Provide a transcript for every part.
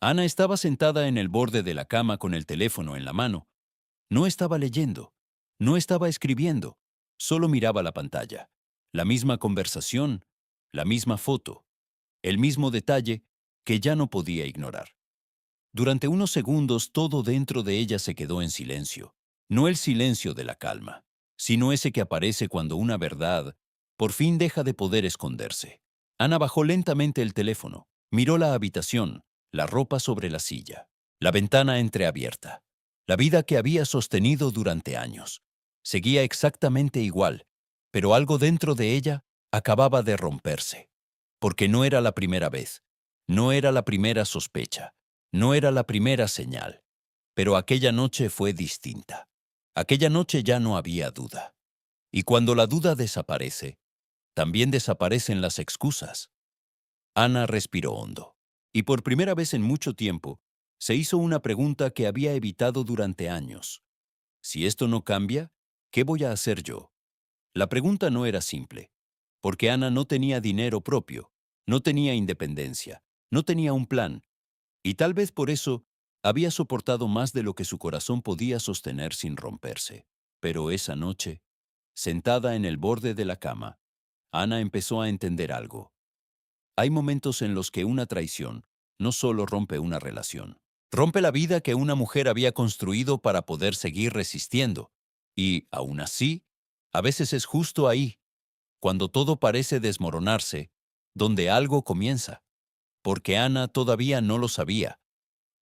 Ana estaba sentada en el borde de la cama con el teléfono en la mano. No estaba leyendo, no estaba escribiendo, solo miraba la pantalla. La misma conversación, la misma foto, el mismo detalle que ya no podía ignorar. Durante unos segundos todo dentro de ella se quedó en silencio. No el silencio de la calma, sino ese que aparece cuando una verdad por fin deja de poder esconderse. Ana bajó lentamente el teléfono, miró la habitación, la ropa sobre la silla, la ventana entreabierta. La vida que había sostenido durante años. Seguía exactamente igual, pero algo dentro de ella acababa de romperse. Porque no era la primera vez, no era la primera sospecha. No era la primera señal, pero aquella noche fue distinta. Aquella noche ya no había duda. Y cuando la duda desaparece, también desaparecen las excusas. Ana respiró hondo. Y por primera vez en mucho tiempo, se hizo una pregunta que había evitado durante años. Si esto no cambia, ¿qué voy a hacer yo? La pregunta no era simple, porque Ana no tenía dinero propio, no tenía independencia, no tenía un plan, y tal vez por eso había soportado más de lo que su corazón podía sostener sin romperse. Pero esa noche, sentada en el borde de la cama, Ana empezó a entender algo. Hay momentos en los que una traición no solo rompe una relación, rompe la vida que una mujer había construido para poder seguir resistiendo. Y, aún así, a veces es justo ahí, cuando todo parece desmoronarse, donde algo comienza. Porque Ana todavía no lo sabía.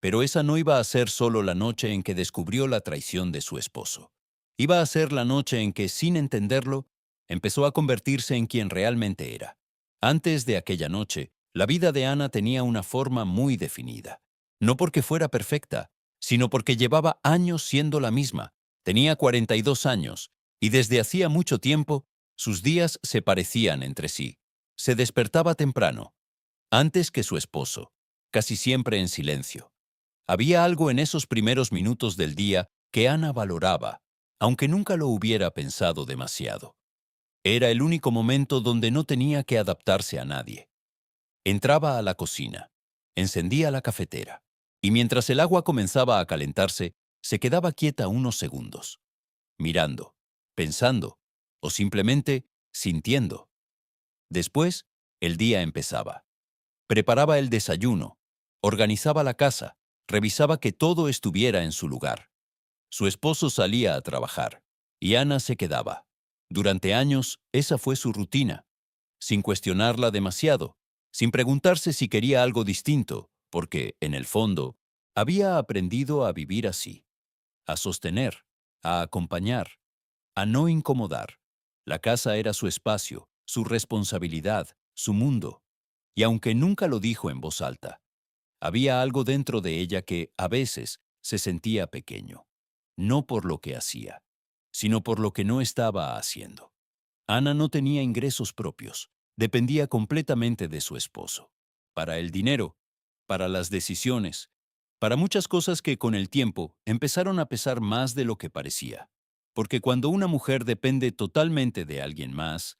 Pero esa no iba a ser solo la noche en que descubrió la traición de su esposo. Iba a ser la noche en que, sin entenderlo, empezó a convertirse en quien realmente era. Antes de aquella noche, la vida de Ana tenía una forma muy definida. No porque fuera perfecta, sino porque llevaba años siendo la misma. Tenía 42 años, y desde hacía mucho tiempo, sus días se parecían entre sí. Se despertaba temprano, antes que su esposo, casi siempre en silencio. Había algo en esos primeros minutos del día que Ana valoraba, aunque nunca lo hubiera pensado demasiado. Era el único momento donde no tenía que adaptarse a nadie. Entraba a la cocina, encendía la cafetera, y mientras el agua comenzaba a calentarse, se quedaba quieta unos segundos, mirando, pensando, o simplemente sintiendo. Después, el día empezaba. Preparaba el desayuno, organizaba la casa, revisaba que todo estuviera en su lugar. Su esposo salía a trabajar, y Ana se quedaba. Durante años, esa fue su rutina, sin cuestionarla demasiado, sin preguntarse si quería algo distinto, porque, en el fondo, había aprendido a vivir así, a sostener, a acompañar, a no incomodar. La casa era su espacio, su responsabilidad, su mundo. Y aunque nunca lo dijo en voz alta, había algo dentro de ella que, a veces, se sentía pequeño. No por lo que hacía, sino por lo que no estaba haciendo. Ana no tenía ingresos propios, dependía completamente de su esposo. Para el dinero, para las decisiones, para muchas cosas que con el tiempo empezaron a pesar más de lo que parecía. Porque cuando una mujer depende totalmente de alguien más,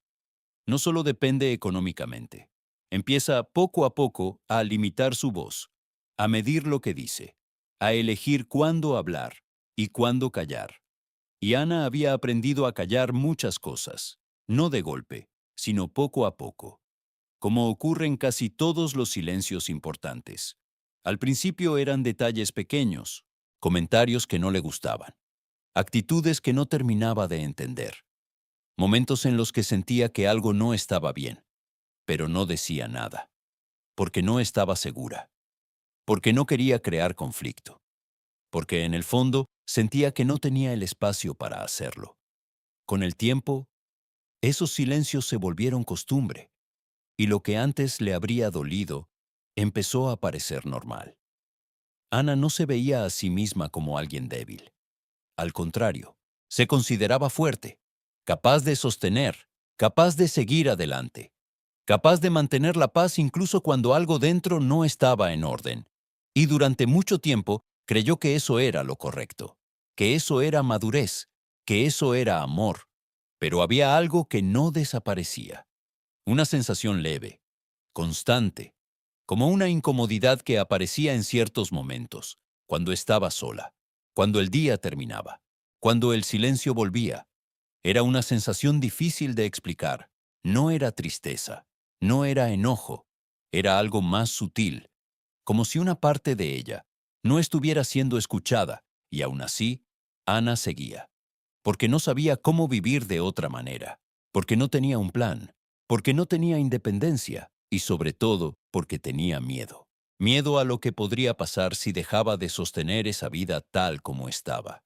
no solo depende económicamente, empieza poco a poco a limitar su voz, a medir lo que dice, a elegir cuándo hablar y cuándo callar. Y Ana había aprendido a callar muchas cosas, no de golpe, sino poco a poco, como ocurre en casi todos los silencios importantes. Al principio eran detalles pequeños, comentarios que no le gustaban, actitudes que no terminaba de entender, momentos en los que sentía que algo no estaba bien, pero no decía nada, porque no estaba segura, porque no quería crear conflicto, porque en el fondo sentía que no tenía el espacio para hacerlo. Con el tiempo, esos silencios se volvieron costumbre, y lo que antes le habría dolido empezó a parecer normal. Ana no se veía a sí misma como alguien débil. Al contrario, se consideraba fuerte, capaz de sostener, capaz de seguir adelante, capaz de mantener la paz incluso cuando algo dentro no estaba en orden. Y durante mucho tiempo creyó que eso era lo correcto, que eso era madurez, que eso era amor. Pero había algo que no desaparecía. Una sensación leve, constante, como una incomodidad que aparecía en ciertos momentos, cuando estaba sola, cuando el día terminaba, cuando el silencio volvía. Era una sensación difícil de explicar. No era tristeza, no era enojo, era algo más sutil, como si una parte de ella no estuviera siendo escuchada, y aún así, Ana seguía, porque no sabía cómo vivir de otra manera, porque no tenía un plan, porque no tenía independencia y sobre todo porque tenía miedo. Miedo a lo que podría pasar si dejaba de sostener esa vida tal como estaba.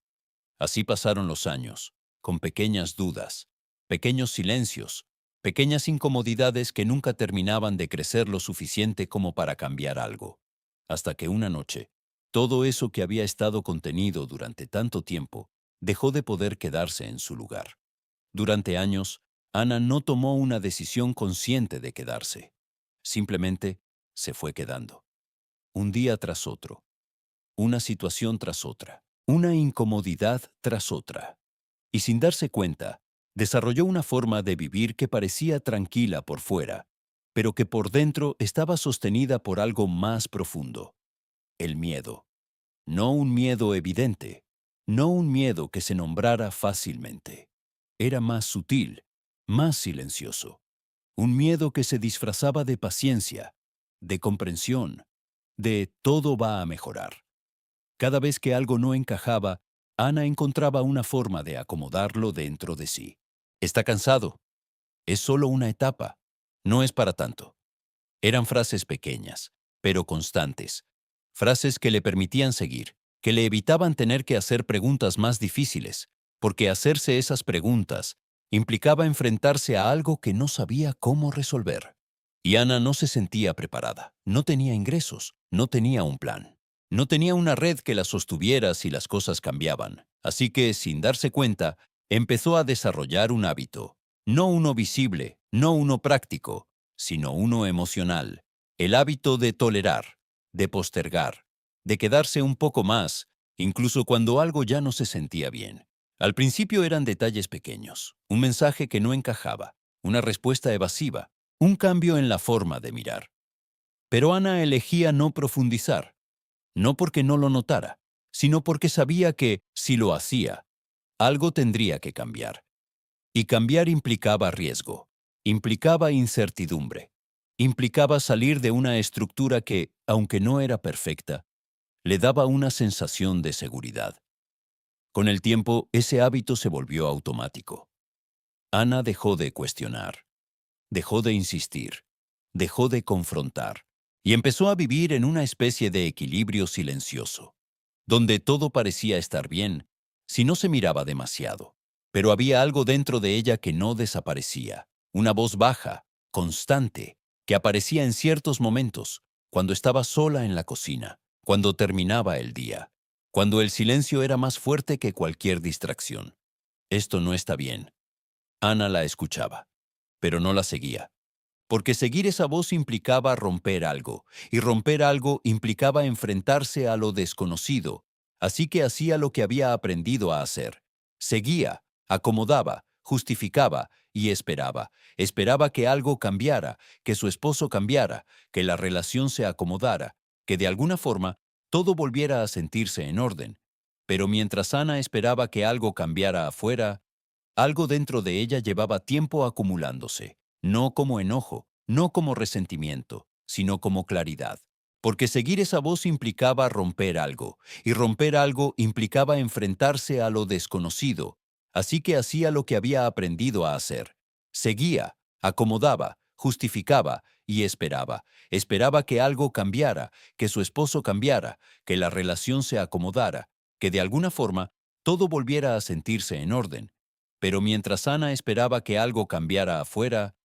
Así pasaron los años, con pequeñas dudas, pequeños silencios, pequeñas incomodidades que nunca terminaban de crecer lo suficiente como para cambiar algo. Hasta que una noche, todo eso que había estado contenido durante tanto tiempo dejó de poder quedarse en su lugar. Durante años, Ana no tomó una decisión consciente de quedarse. Simplemente se fue quedando. Un día tras otro, una situación tras otra, una incomodidad tras otra. Y sin darse cuenta, desarrolló una forma de vivir que parecía tranquila por fuera, pero que por dentro estaba sostenida por algo más profundo: el miedo. No un miedo evidente, no un miedo que se nombrara fácilmente. Era más sutil, más silencioso. Un miedo que se disfrazaba de paciencia, de comprensión, de todo va a mejorar. Cada vez que algo no encajaba, Ana encontraba una forma de acomodarlo dentro de sí. Está cansado. Es solo una etapa. No es para tanto. Eran frases pequeñas, pero constantes. Frases que le permitían seguir, que le evitaban tener que hacer preguntas más difíciles, porque hacerse esas preguntas implicaba enfrentarse a algo que no sabía cómo resolver. Y Ana no se sentía preparada, no tenía ingresos, no tenía un plan. No tenía una red que la sostuviera si las cosas cambiaban. Así que, sin darse cuenta, empezó a desarrollar un hábito. No uno visible, no uno práctico, sino uno emocional. El hábito de tolerar, de postergar, de quedarse un poco más, incluso cuando algo ya no se sentía bien. Al principio eran detalles pequeños, un mensaje que no encajaba, una respuesta evasiva, un cambio en la forma de mirar. Pero Ana elegía no profundizar, no porque no lo notara, sino porque sabía que, si lo hacía, algo tendría que cambiar. Y cambiar implicaba riesgo, implicaba incertidumbre, implicaba salir de una estructura que, aunque no era perfecta, le daba una sensación de seguridad. Con el tiempo, ese hábito se volvió automático. Ana dejó de cuestionar, dejó de insistir, dejó de confrontar, y empezó a vivir en una especie de equilibrio silencioso, donde todo parecía estar bien si no se miraba demasiado. Pero había algo dentro de ella que no desaparecía, una voz baja, constante, que aparecía en ciertos momentos, cuando estaba sola en la cocina, cuando terminaba el día, cuando el silencio era más fuerte que cualquier distracción. Esto no está bien. Ana la escuchaba, pero no la seguía. Porque seguir esa voz implicaba romper algo, y romper algo implicaba enfrentarse a lo desconocido, así que hacía lo que había aprendido a hacer. Seguía, acomodaba, justificaba y esperaba. Esperaba que algo cambiara, que su esposo cambiara, que la relación se acomodara, que de alguna forma todo volviera a sentirse en orden. Pero mientras Ana esperaba que algo cambiara afuera, algo dentro de ella llevaba tiempo acumulándose, no como enojo, no como resentimiento, sino como claridad. Porque seguir esa voz implicaba romper algo, y romper algo implicaba enfrentarse a lo desconocido, así que hacía lo que había aprendido a hacer. Seguía, acomodaba, justificaba y esperaba. Esperaba que algo cambiara, que su esposo cambiara, que la relación se acomodara, que de alguna forma todo volviera a sentirse en orden. Pero mientras Ana esperaba que algo cambiara afuera,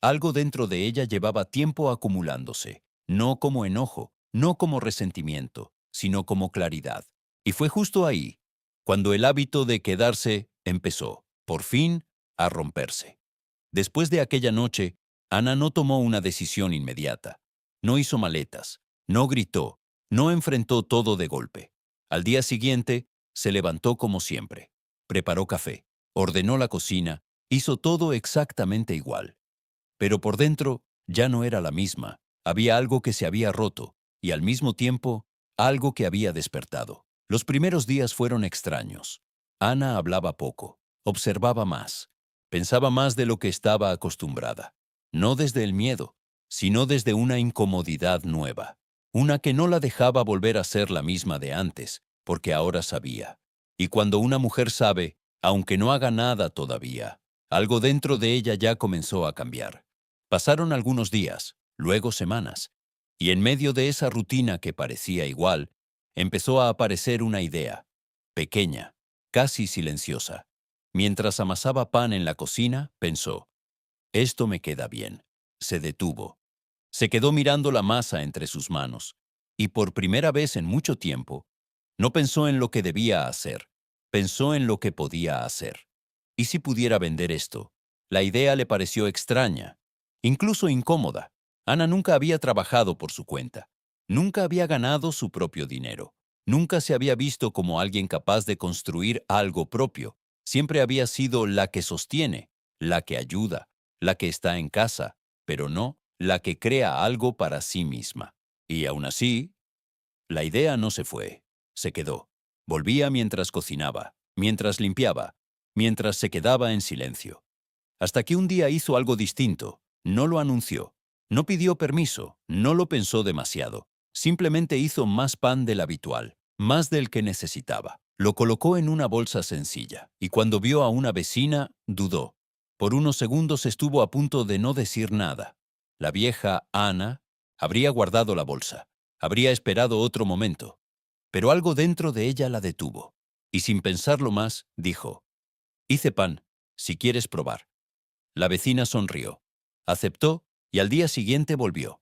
algo dentro de ella llevaba tiempo acumulándose, no como enojo, no como resentimiento, sino como claridad. Y fue justo ahí, cuando el hábito de quedarse empezó, por fin, a romperse. Después de aquella noche, Ana no tomó una decisión inmediata. No hizo maletas, no gritó, no enfrentó todo de golpe. Al día siguiente, se levantó como siempre. Preparó café, ordenó la cocina, hizo todo exactamente igual. Pero por dentro ya no era la misma. Había algo que se había roto y al mismo tiempo algo que había despertado. Los primeros días fueron extraños. Ana hablaba poco, observaba más, pensaba más de lo que estaba acostumbrada. No desde el miedo, sino desde una incomodidad nueva. Una que no la dejaba volver a ser la misma de antes, porque ahora sabía. Y cuando una mujer sabe, aunque no haga nada todavía, algo dentro de ella ya comenzó a cambiar. Pasaron algunos días, luego semanas, y en medio de esa rutina que parecía igual, empezó a aparecer una idea, pequeña, casi silenciosa. Mientras amasaba pan en la cocina, pensó, esto me queda bien. Se detuvo. Se quedó mirando la masa entre sus manos, y por primera vez en mucho tiempo, no pensó en lo que debía hacer, pensó en lo que podía hacer. ¿Y si pudiera vender esto? La idea le pareció extraña, incluso incómoda. Ana nunca había trabajado por su cuenta, nunca había ganado su propio dinero, nunca se había visto como alguien capaz de construir algo propio. Siempre había sido la que sostiene, la que ayuda, la que está en casa, pero no la que crea algo para sí misma. Y aún así, la idea no se fue, se quedó. Volvía mientras cocinaba, mientras limpiaba, mientras se quedaba en silencio. Hasta que un día hizo algo distinto, no lo anunció, no pidió permiso, no lo pensó demasiado. Simplemente hizo más pan del habitual, más del que necesitaba. Lo colocó en una bolsa sencilla, y cuando vio a una vecina, dudó. Por unos segundos estuvo a punto de no decir nada. La vieja Ana habría guardado la bolsa, habría esperado otro momento, pero algo dentro de ella la detuvo, y sin pensarlo más, dijo, hice pan, si quieres probar. La vecina sonrió, aceptó y al día siguiente volvió.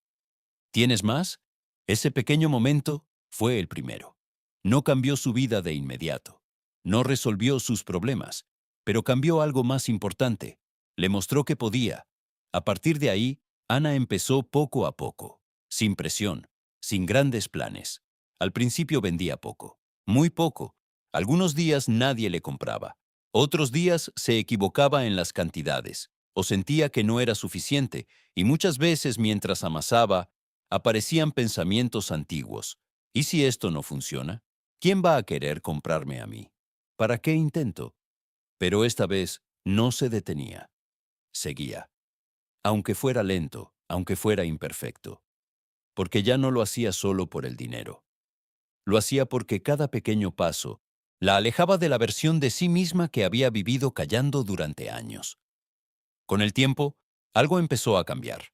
¿Tienes más? Ese pequeño momento fue el primero. No cambió su vida de inmediato. No resolvió sus problemas, pero cambió algo más importante. Le mostró que podía. A partir de ahí, Ana empezó poco a poco, sin presión, sin grandes planes. Al principio vendía poco, muy poco. Algunos días nadie le compraba. Otros días se equivocaba en las cantidades, o sentía que no era suficiente, y muchas veces mientras amasaba, aparecían pensamientos antiguos. ¿Y si esto no funciona? ¿Quién va a querer comprarme a mí? ¿Para qué intento? Pero esta vez no se detenía. Seguía. Aunque fuera lento, aunque fuera imperfecto. Porque ya no lo hacía solo por el dinero. Lo hacía porque cada pequeño paso la alejaba de la versión de sí misma que había vivido callando durante años. Con el tiempo, algo empezó a cambiar.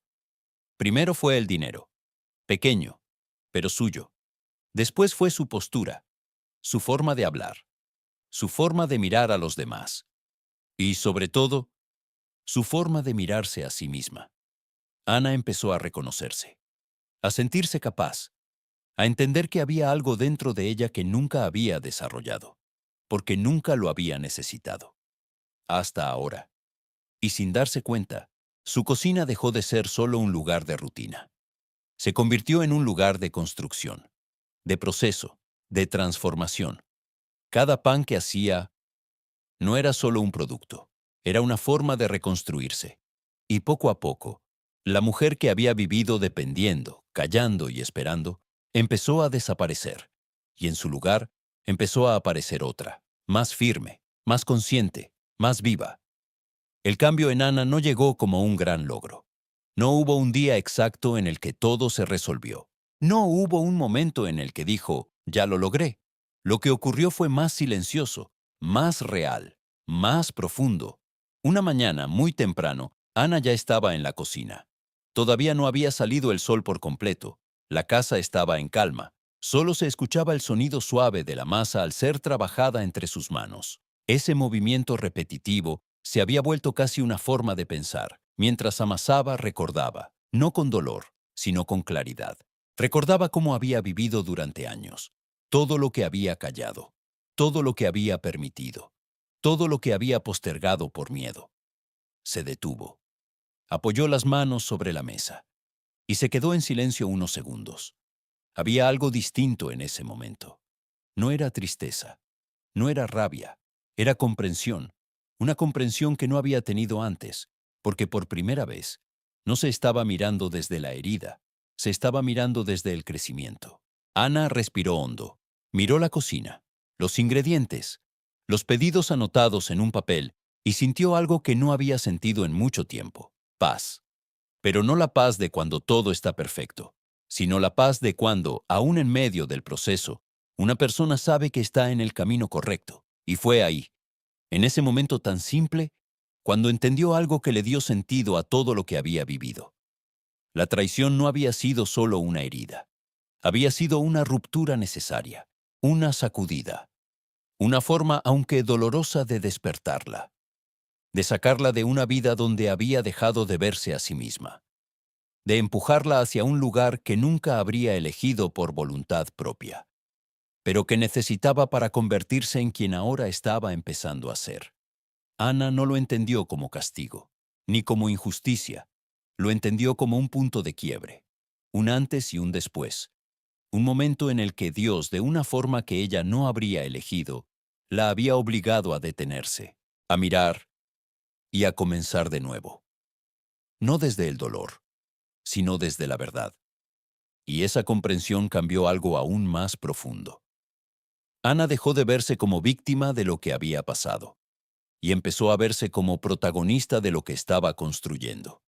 Primero fue el dinero. Pequeño, pero suyo. Después fue su postura, su forma de hablar, su forma de mirar a los demás. Y, sobre todo, su forma de mirarse a sí misma. Ana empezó a reconocerse, a sentirse capaz, a entender que había algo dentro de ella que nunca había desarrollado, porque nunca lo había necesitado. Hasta ahora. Y sin darse cuenta, su cocina dejó de ser solo un lugar de rutina. Se convirtió en un lugar de construcción, de proceso, de transformación. Cada pan que hacía no era solo un producto, era una forma de reconstruirse. Y poco a poco, la mujer que había vivido dependiendo, callando y esperando, empezó a desaparecer. Y en su lugar, empezó a aparecer otra, más firme, más consciente, más viva. El cambio en Ana no llegó como un gran logro. No hubo un día exacto en el que todo se resolvió. No hubo un momento en el que dijo, ya lo logré. Lo que ocurrió fue más silencioso, más real, más profundo. Una mañana, muy temprano, Ana ya estaba en la cocina. Todavía no había salido el sol por completo. La casa estaba en calma. Solo se escuchaba el sonido suave de la masa al ser trabajada entre sus manos. Ese movimiento repetitivo se había vuelto casi una forma de pensar. Mientras amasaba, recordaba, no con dolor, sino con claridad. Recordaba cómo había vivido durante años, todo lo que había callado, todo lo que había permitido, todo lo que había postergado por miedo. Se detuvo, apoyó las manos sobre la mesa y se quedó en silencio unos segundos. Había algo distinto en ese momento. No era tristeza, no era rabia, era comprensión, una comprensión que no había tenido antes, porque por primera vez no se estaba mirando desde la herida, se estaba mirando desde el crecimiento. Ana respiró hondo. Miró la cocina, los ingredientes, los pedidos anotados en un papel y sintió algo que no había sentido en mucho tiempo: paz. Pero no la paz de cuando todo está perfecto, sino la paz de cuando, aún en medio del proceso, una persona sabe que está en el camino correcto. Y fue ahí, en ese momento tan simple, cuando entendió algo que le dio sentido a todo lo que había vivido. La traición no había sido solo una herida. Había sido una ruptura necesaria, una sacudida, una forma, aunque dolorosa, de despertarla, de sacarla de una vida donde había dejado de verse a sí misma, de empujarla hacia un lugar que nunca habría elegido por voluntad propia, pero que necesitaba para convertirse en quien ahora estaba empezando a ser. Ana no lo entendió como castigo, ni como injusticia. Lo entendió como un punto de quiebre, un antes y un después, un momento en el que Dios, de una forma que ella no habría elegido, la había obligado a detenerse, a mirar y a comenzar de nuevo. No desde el dolor, sino desde la verdad. Y esa comprensión cambió algo aún más profundo. Ana dejó de verse como víctima de lo que había pasado y empezó a verse como protagonista de lo que estaba construyendo.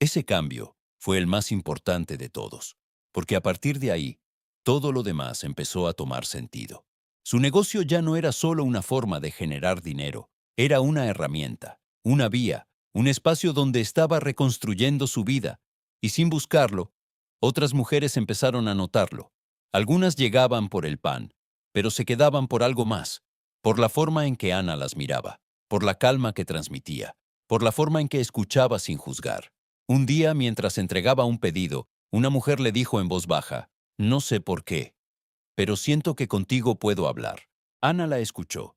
Ese cambio fue el más importante de todos, porque a partir de ahí, todo lo demás empezó a tomar sentido. Su negocio ya no era solo una forma de generar dinero, era una herramienta, una vía, un espacio donde estaba reconstruyendo su vida, y sin buscarlo, otras mujeres empezaron a notarlo. Algunas llegaban por el pan, pero se quedaban por algo más, por la forma en que Ana las miraba, por la calma que transmitía, por la forma en que escuchaba sin juzgar. Un día, mientras entregaba un pedido, una mujer le dijo en voz baja: «No sé por qué, pero siento que contigo puedo hablar». Ana la escuchó,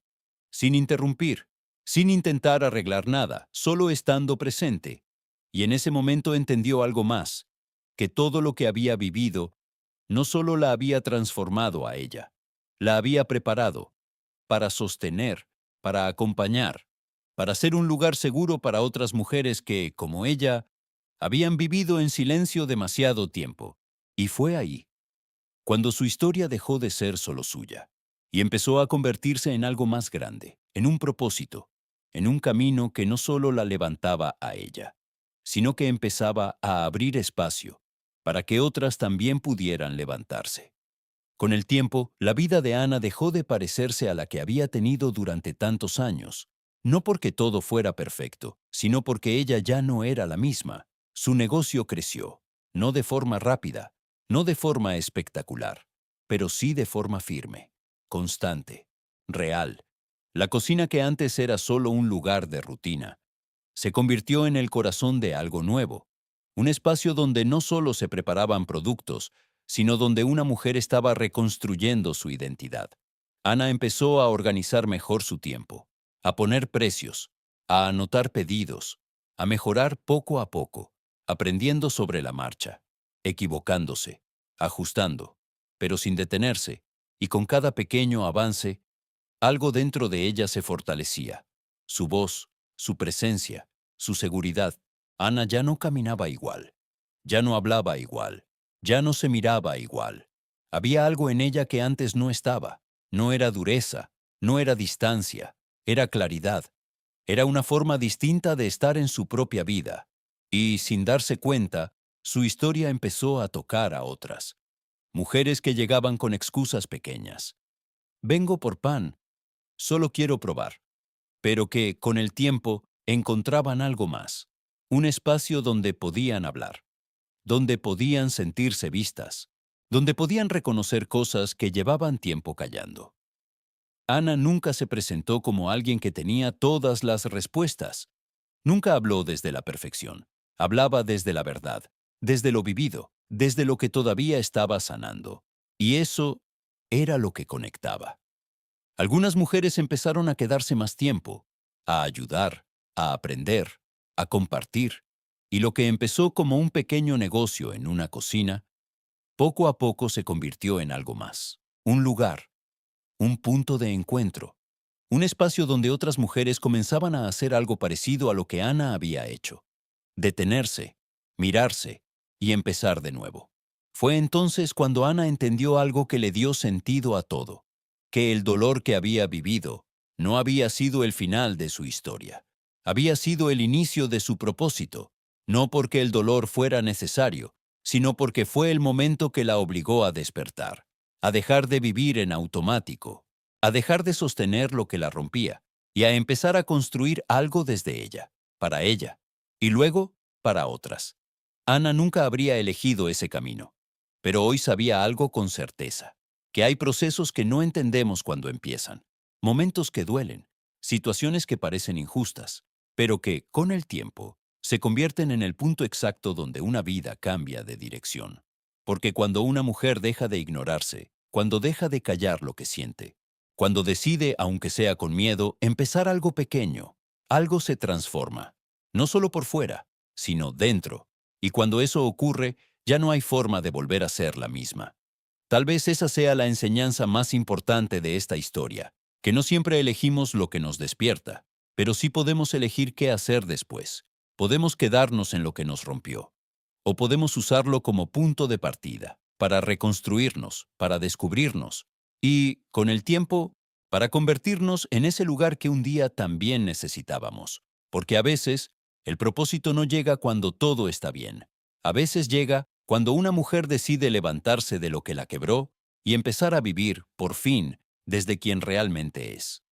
sin interrumpir, sin intentar arreglar nada, solo estando presente. Y en ese momento entendió algo más, que todo lo que había vivido no solo la había transformado a ella, la había preparado para sostener, para acompañar, para ser un lugar seguro para otras mujeres que, como ella, habían vivido en silencio demasiado tiempo. Y fue ahí, cuando su historia dejó de ser solo suya y empezó a convertirse en algo más grande, en un propósito, en un camino que no solo la levantaba a ella, sino que empezaba a abrir espacio para que otras también pudieran levantarse. Con el tiempo, la vida de Ana dejó de parecerse a la que había tenido durante tantos años, no porque todo fuera perfecto, sino porque ella ya no era la misma. Su negocio creció, no de forma rápida, no de forma espectacular, pero sí de forma firme, constante, real. La cocina, que antes era solo un lugar de rutina, se convirtió en el corazón de algo nuevo, un espacio donde no solo se preparaban productos, sino donde una mujer estaba reconstruyendo su identidad. Ana empezó a organizar mejor su tiempo, a poner precios, a anotar pedidos, a mejorar poco a poco, aprendiendo sobre la marcha, equivocándose, ajustando, pero sin detenerse, y con cada pequeño avance, algo dentro de ella se fortalecía. Su voz, su presencia, su seguridad. Ana ya no caminaba igual, ya no hablaba igual, ya no se miraba igual. Había algo en ella que antes no estaba. No era dureza, no era distancia, era claridad. Era una forma distinta de estar en su propia vida. Y, sin darse cuenta, su historia empezó a tocar a otras. Mujeres que llegaban con excusas pequeñas. Vengo por pan, solo quiero probar. Pero que, con el tiempo, encontraban algo más. Un espacio donde podían hablar, donde podían sentirse vistas, donde podían reconocer cosas que llevaban tiempo callando. Ana nunca se presentó como alguien que tenía todas las respuestas. Nunca habló desde la perfección. Hablaba desde la verdad, desde lo vivido, desde lo que todavía estaba sanando. Y eso era lo que conectaba. Algunas mujeres empezaron a quedarse más tiempo, a ayudar, a aprender, a compartir. Y lo que empezó como un pequeño negocio en una cocina, poco a poco se convirtió en algo más. Un lugar, un punto de encuentro, un espacio donde otras mujeres comenzaban a hacer algo parecido a lo que Ana había hecho. Detenerse, mirarse y empezar de nuevo. Fue entonces cuando Ana entendió algo que le dio sentido a todo, que el dolor que había vivido no había sido el final de su historia, había sido el inicio de su propósito, no porque el dolor fuera necesario, sino porque fue el momento que la obligó a despertar, a dejar de vivir en automático, a dejar de sostener lo que la rompía y a empezar a construir algo desde ella, y luego para otras. Ana nunca habría elegido ese camino, pero hoy sabía algo con certeza, que hay procesos que no entendemos cuando empiezan, momentos que duelen, situaciones que parecen injustas, pero que, con el tiempo, se convierten en el punto exacto donde una vida cambia de dirección. Porque cuando una mujer deja de ignorarse, cuando deja de callar lo que siente, cuando decide, aunque sea con miedo, empezar algo pequeño, algo se transforma, no solo por fuera, sino dentro. Y cuando eso ocurre, ya no hay forma de volver a ser la misma. Tal vez esa sea la enseñanza más importante de esta historia, que no siempre elegimos lo que nos despierta, pero sí podemos elegir qué hacer después. Podemos quedarnos en lo que nos rompió, o podemos usarlo como punto de partida, para reconstruirnos, para descubrirnos, y, con el tiempo, para convertirnos en ese lugar que un día también necesitábamos. Porque a veces, el propósito no llega cuando todo está bien. A veces llega cuando una mujer decide levantarse de lo que la quebró y empezar a vivir, por fin, desde quien realmente es.